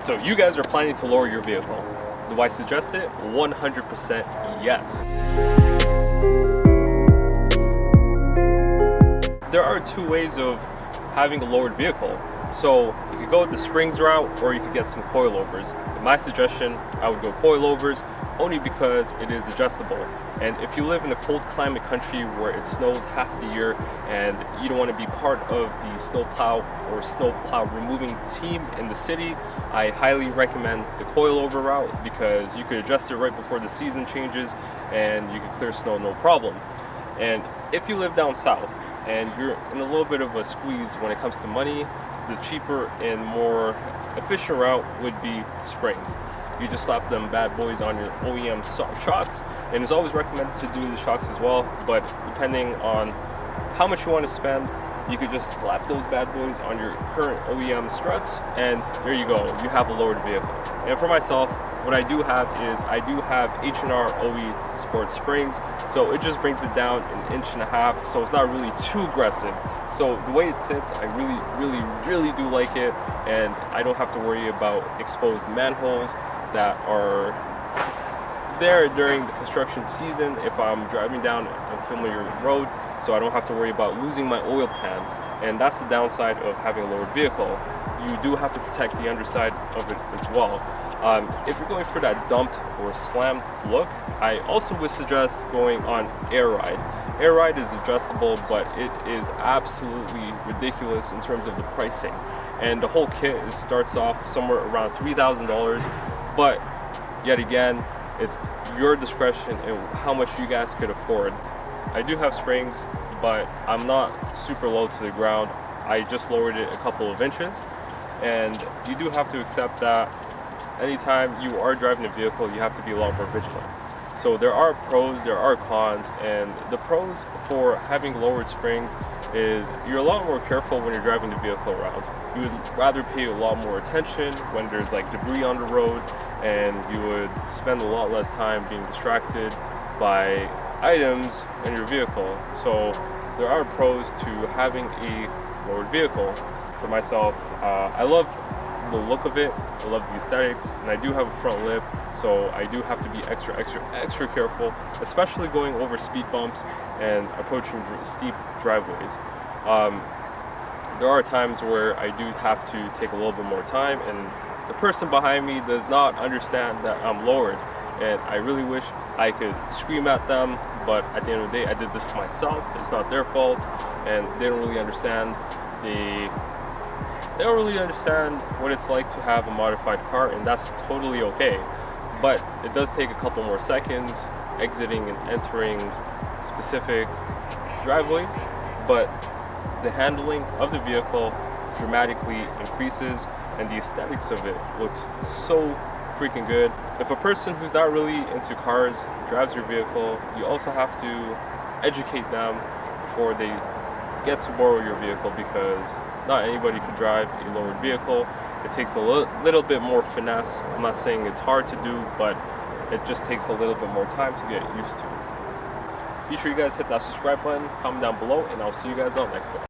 So you guys are planning to lower your vehicle. Do I suggest it? 100% yes. There are two ways of having a lowered vehicle. So you could go the springs route, or you could get some coilovers. In my suggestion, I would go coilovers only because it is adjustable. And if you live in a cold climate country where it snows half the year and you don't want to be part of the snowplow or snowplow removing team in the city, I highly recommend the coilover route because you could adjust it right before the season changes and you can clear snow no problem. And if you live down south and you're in a little bit of a squeeze when it comes to money, the cheaper and more efficient route would be springs. You just slap them bad boys on your OEM shocks, and it's always recommended to do the shocks as well, but depending on how much you want to spend, you could just slap those bad boys on your current OEM struts, and there you go, you have a lowered vehicle. And for myself, what I do have is I do have H&R OE Sport Springs, so it just brings it down an inch and a half, so it's not really too aggressive. So the way it sits, I really do like it, and I don't have to worry about exposed manholes that are there during the construction season if I'm driving down a familiar road, so I don't have to worry about losing my oil pan. And that's the downside of having a lowered vehicle. You do have to protect the underside of it as well. If you're going for that dumped or slammed look, I also would suggest going on Air Ride. Air Ride is adjustable, but it is absolutely ridiculous in terms of the pricing. And the whole kit starts off somewhere around $3,000, but yet again, it's your discretion and how much you guys could afford. I do have springs, but I'm not super low to the ground. I just lowered it a couple of inches, and you do have to accept that anytime you are driving a vehicle, you have to be a lot more vigilant. So there are pros, there are cons, and the pros for having lowered springs is you're a lot more careful when you're driving the vehicle around. You would rather pay a lot more attention when there's like debris on the road, and you would spend a lot less time being distracted by items in your vehicle. So there are pros to having a lowered vehicle. For myself, I love the look of it, I love the aesthetics, and I do have a front lip, so I do have to be extra careful, especially going over speed bumps and approaching steep driveways. There are times where I do have to take a little bit more time, and the person behind me does not understand that I'm lowered, and I really wish I could scream at them, but at the end of the day, I did this to myself. It's not their fault, and they don't really understand what it's like to have a modified car, and that's totally okay. But it does take a couple more seconds exiting and entering specific driveways, but the handling of the vehicle dramatically increases, and the aesthetics of it looks so freaking good. If a person who's not really into cars drives your vehicle, you also have to educate them before they get to borrow your vehicle, because not anybody can drive a lowered vehicle. It takes a little bit more finesse. I'm not saying it's hard to do, but it just takes a little bit more time to get used to. Be sure you guys hit that subscribe button, comment down below, and I'll see you guys on the next one.